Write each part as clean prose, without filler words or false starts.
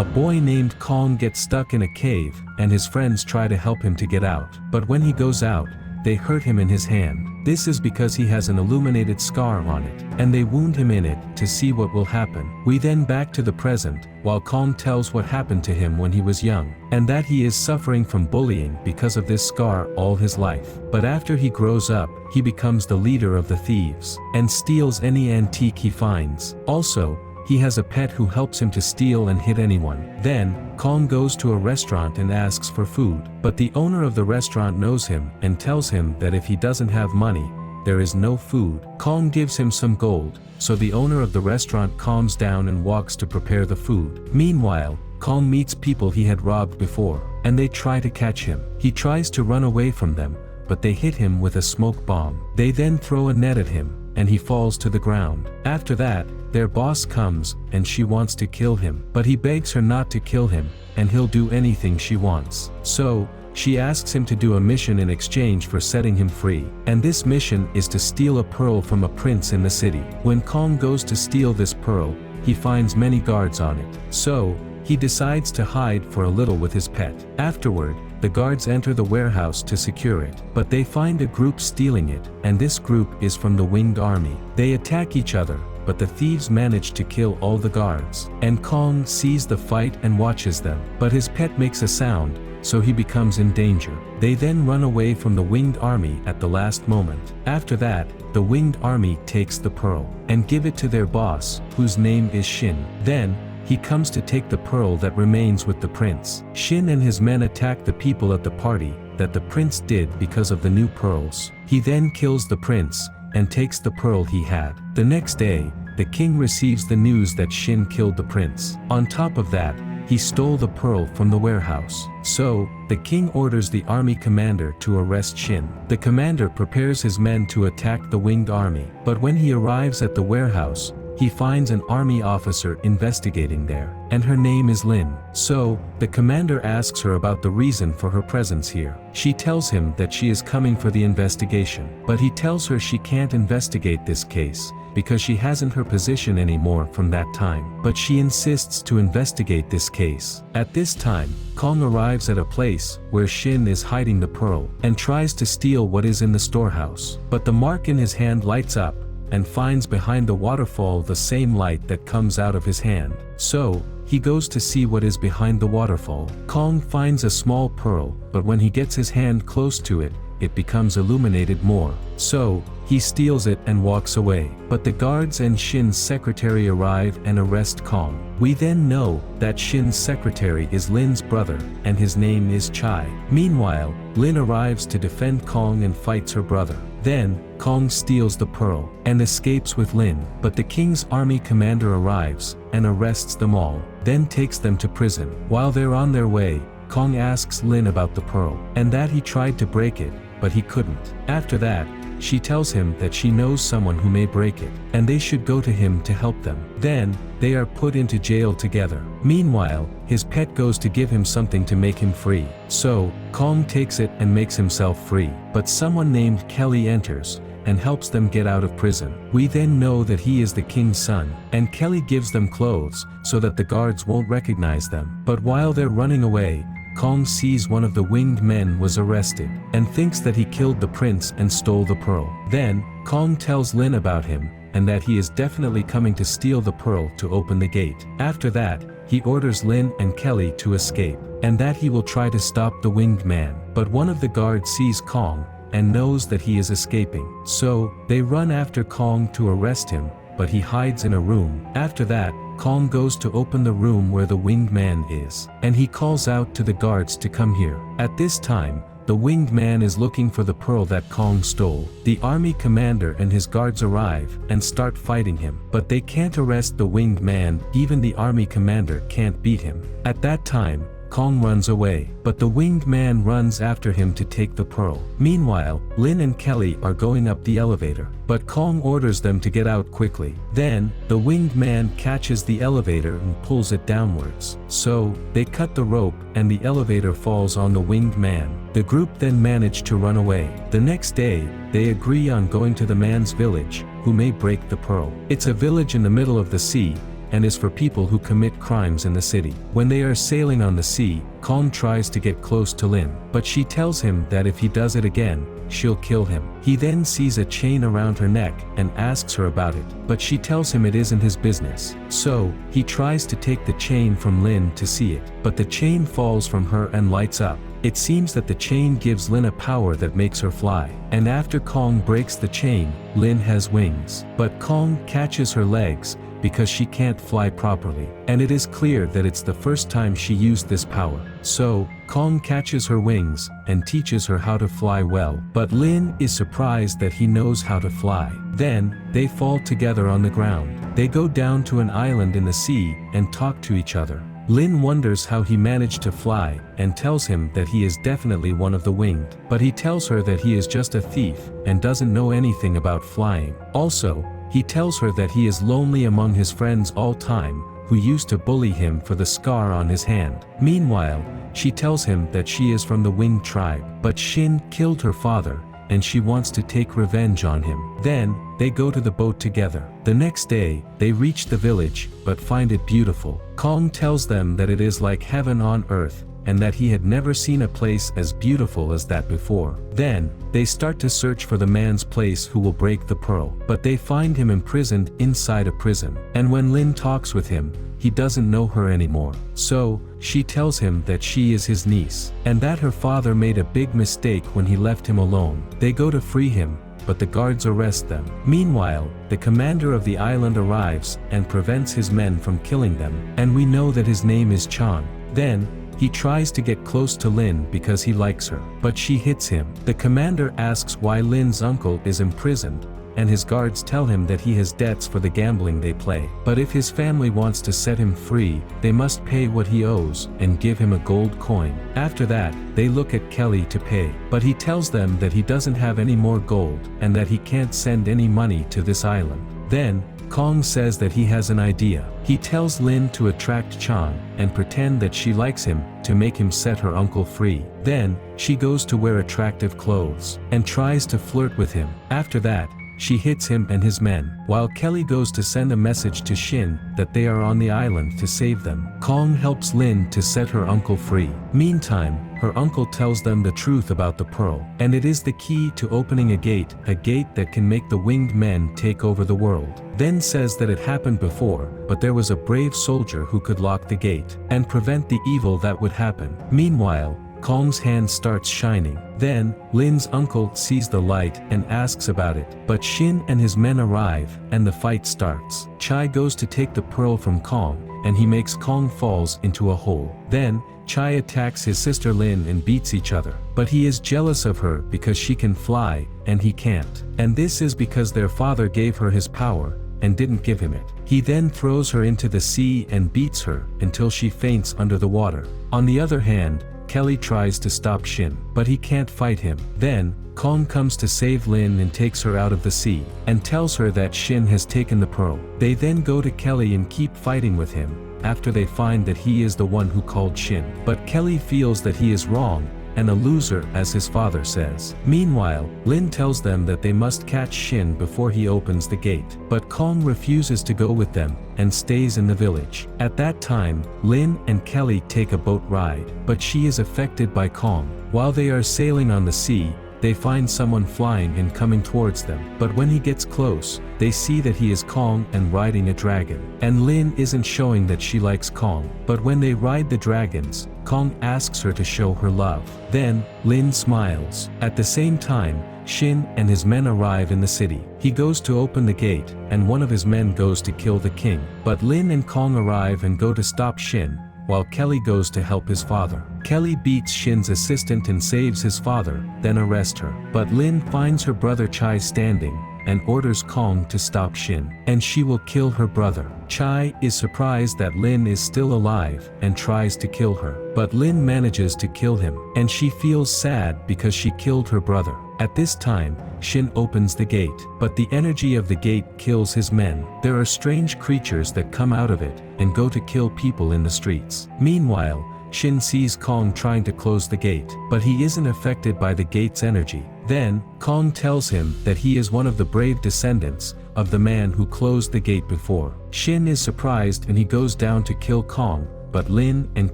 A boy named Kong gets stuck in a cave, and his friends try to help him to get out. But when he goes out, they hurt him in his hand. This is because he has an illuminated scar on it, and they wound him in it to see what will happen. We then back to the present, while Kong tells what happened to him when he was young, and that he is suffering from bullying because of this scar all his life. But after he grows up, he becomes the leader of the thieves, and steals any antique he finds. Also, he has a pet who helps him to steal and hit anyone. Then, Kong goes to a restaurant and asks for food, but the owner of the restaurant knows him and tells him that if he doesn't have money, there is no food. Kong gives him some gold, so the owner of the restaurant calms down and walks to prepare the food. Meanwhile, Kong meets people he had robbed before, and they try to catch him. He tries to run away from them, but they hit him with a smoke bomb. They then throw a net at him, and he falls to the ground. After that, their boss comes, and she wants to kill him, but he begs her not to kill him, and he'll do anything she wants. So, she asks him to do a mission in exchange for setting him free, and this mission is to steal a pearl from a prince in the city. When Kong goes to steal this pearl, he finds many guards on it. So, he decides to hide for a little with his pet. Afterward, the guards enter the warehouse to secure it, but they find a group stealing it, and this group is from the winged army. They attack each other, but the thieves manage to kill all the guards, and Kong sees the fight and watches them. But his pet makes a sound, so he becomes in danger. They then run away from the winged army at the last moment. After that, the winged army takes the pearl, and give it to their boss, whose name is Shin. Then, he comes to take the pearl that remains with the prince. Shin and his men attack the people at the party that the prince did because of the new pearls. He then kills the prince, and takes the pearl he had. The next day, the king receives the news that Shin killed the prince. On top of that, he stole the pearl from the warehouse. So, the king orders the army commander to arrest Shin. The commander prepares his men to attack the winged army, but when he arrives at the warehouse, he finds an army officer investigating there, and her name is Lynn. So, the commander asks her about the reason for her presence here. She tells him that she is coming for the investigation, but he tells her she can't investigate this case, because she hasn't her position anymore from that time. But she insists to investigate this case. At this time, Kong arrives at a place where Shin is hiding the pearl, and tries to steal what is in the storehouse. But the mark in his hand lights up, and finds behind the waterfall the same light that comes out of his hand. So, he goes to see what is behind the waterfall. Kong finds a small pearl, but when he gets his hand close to it, it becomes illuminated more. So, he steals it and walks away. But the guards and Shin's secretary arrive and arrest Kong. We then know that Shin's secretary is Lynn's brother, and his name is Chai. Meanwhile, Lynn arrives to defend Kong and fights her brother. Then, Kong steals the pearl, and escapes with Lynn, but the king's army commander arrives, and arrests them all, then takes them to prison. While they're on their way, Kong asks Lynn about the pearl, and that he tried to break it, but he couldn't. After that, she tells him that she knows someone who may break it, and they should go to him to help them. Then, they are put into jail together. Meanwhile, his pet goes to give him something to make him free. So, Kong takes it and makes himself free. But someone named Kelly enters, and helps them get out of prison. We then know that he is the king's son, and Kelly gives them clothes, so that the guards won't recognize them. But while they're running away, Kong sees one of the winged men was arrested, and thinks that he killed the prince and stole the pearl. Then, Kong tells Lynn about him, and that he is definitely coming to steal the pearl to open the gate. After that, he orders Lynn and Kelly to escape, and that he will try to stop the winged man. But one of the guards sees Kong, and knows that he is escaping. So, they run after Kong to arrest him, but he hides in a room. After that, Kong goes to open the room where the winged man is, and he calls out to the guards to come here. At this time, the winged man is looking for the pearl that Kong stole. The army commander and his guards arrive, and start fighting him. But they can't arrest the winged man, even the army commander can't beat him. At that time, Kong runs away, but the winged man runs after him to take the pearl. Meanwhile, Lynn and Kelly are going up the elevator, but Kong orders them to get out quickly. Then, the winged man catches the elevator and pulls it downwards. So, they cut the rope, and the elevator falls on the winged man. The group then manage to run away. The next day, they agree on going to the man's village, who may break the pearl. It's a village in the middle of the sea, and is for people who commit crimes in the city. When they are sailing on the sea, Kong tries to get close to Lynn, but she tells him that if he does it again, she'll kill him. He then sees a chain around her neck and asks her about it, but she tells him it isn't his business. So, he tries to take the chain from Lynn to see it, but the chain falls from her and lights up. It seems that the chain gives Lynn a power that makes her fly, and after Kong breaks the chain, Lynn has wings. But Kong catches her legs, because she can't fly properly, and it is clear that it's the first time she used this power. So, Kong catches her wings, and teaches her how to fly well, but Lynn is surprised that he knows how to fly. Then, they fall together on the ground. They go down to an island in the sea, and talk to each other. Lynn wonders how he managed to fly, and tells him that he is definitely one of the winged, but he tells her that he is just a thief, and doesn't know anything about flying. Also, he tells her that he is lonely among his friends all time, who used to bully him for the scar on his hand. Meanwhile, she tells him that she is from the winged tribe, but Shin killed her father, and she wants to take revenge on him. Then, they go to the boat together. The next day, they reach the village, but find it beautiful. Kong tells them that it is like heaven on earth, and that he had never seen a place as beautiful as that before. Then, they start to search for the man's place who will break the pearl, but they find him imprisoned inside a prison. And when Lynn talks with him, he doesn't know her anymore. So, she tells him that she is his niece, and that her father made a big mistake when he left him alone. They go to free him, but the guards arrest them. Meanwhile, the commander of the island arrives and prevents his men from killing them, and we know that his name is Chan. Then, he tries to get close to Lynn because he likes her, but she hits him. The commander asks why Lynn's uncle is imprisoned, and his guards tell him that he has debts for the gambling they play. But if his family wants to set him free, they must pay what he owes and give him a gold coin. After that, they look at Kelly to pay, but he tells them that he doesn't have any more gold and that he can't send any money to this island. Then, Kong says that he has an idea. He tells Lynn to attract Chan and pretend that she likes him to make him set her uncle free. Then, she goes to wear attractive clothes and tries to flirt with him. After that, she hits him and his men, while Kelly goes to send a message to Shin that they are on the island to save them. Kong helps Lynn to set her uncle free. Meantime, her uncle tells them the truth about the pearl, and it is the key to opening a gate that can make the winged men take over the world. Then says that it happened before, but there was a brave soldier who could lock the gate and prevent the evil that would happen. Meanwhile, Kong's hand starts shining. Then, Lynn's uncle sees the light and asks about it, but Shin and his men arrive, and the fight starts. Chai goes to take the pearl from Kong, and he makes Kong falls into a hole. Then, Chai attacks his sister Lynn and beats each other, but he is jealous of her because she can fly, and he can't. And this is because their father gave her his power, and didn't give him it. He then throws her into the sea and beats her until she faints under the water. On the other hand, Kelly tries to stop Shin, but he can't fight him. Then, Kong comes to save Lynn and takes her out of the sea, and tells her that Shin has taken the pearl. They then go to Kelly and keep fighting with him, after they find that he is the one who called Shin. But Kelly feels that he is wrong, and a loser as his father says. Meanwhile, Lynn tells them that they must catch Shin before he opens the gate, but Kong refuses to go with them, and stays in the village. At that time, Lynn and Kelly take a boat ride, but she is affected by Kong. While they are sailing on the sea, they find someone flying and coming towards them, but when he gets close, they see that he is Kong and riding a dragon. And Lynn isn't showing that she likes Kong, but when they ride the dragons, Kong asks her to show her love. Then, Lynn smiles. At the same time, Shin and his men arrive in the city. He goes to open the gate, and one of his men goes to kill the king. But Lynn and Kong arrive and go to stop Shin, while Kelly goes to help his father. Kelly beats Shin's assistant and saves his father, then arrests her. But Lynn finds her brother Chai standing, and orders Kong to stop Shin, and she will kill her brother. Chai is surprised that Lynn is still alive, and tries to kill her. But Lynn manages to kill him, and she feels sad because she killed her brother. At this time, Shin opens the gate, but the energy of the gate kills his men. There are strange creatures that come out of it, and go to kill people in the streets. Meanwhile, Shin sees Kong trying to close the gate, but he isn't affected by the gate's energy. Then, Kong tells him that he is one of the brave descendants of the man who closed the gate before. Shin is surprised and he goes down to kill Kong, but Lynn and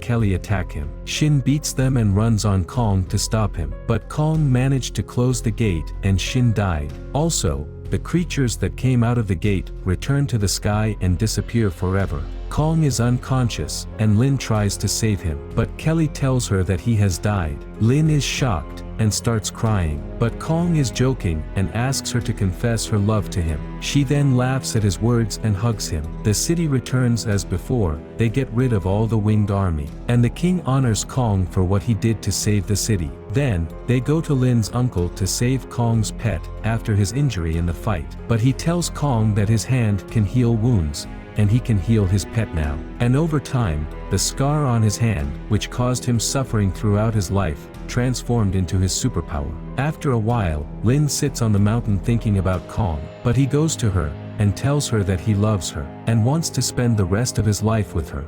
Kelly attack him. Shin beats them and runs on Kong to stop him, but Kong managed to close the gate and Shin died. Also, the creatures that came out of the gate return to the sky and disappear forever. Kong is unconscious, and Lynn tries to save him, but Kelly tells her that he has died. Lynn is shocked and starts crying, but Kong is joking and asks her to confess her love to him. She then laughs at his words and hugs him. The city returns as before, they get rid of all the winged army, and the king honors Kong for what he did to save the city. Then, they go to Lynn's uncle to save Kong's pet after his injury in the fight, but he tells Kong that his hand can heal wounds, and he can heal his pet now. And over time, the scar on his hand, which caused him suffering throughout his life, transformed into his superpower. After a while, Lynn sits on the mountain thinking about Kong, but he goes to her and tells her that he loves her and wants to spend the rest of his life with her.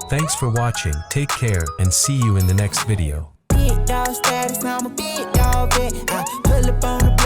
Thanks for watching, take care, and see you in the next video. Big dog status, I'm a big dog, I pull up on the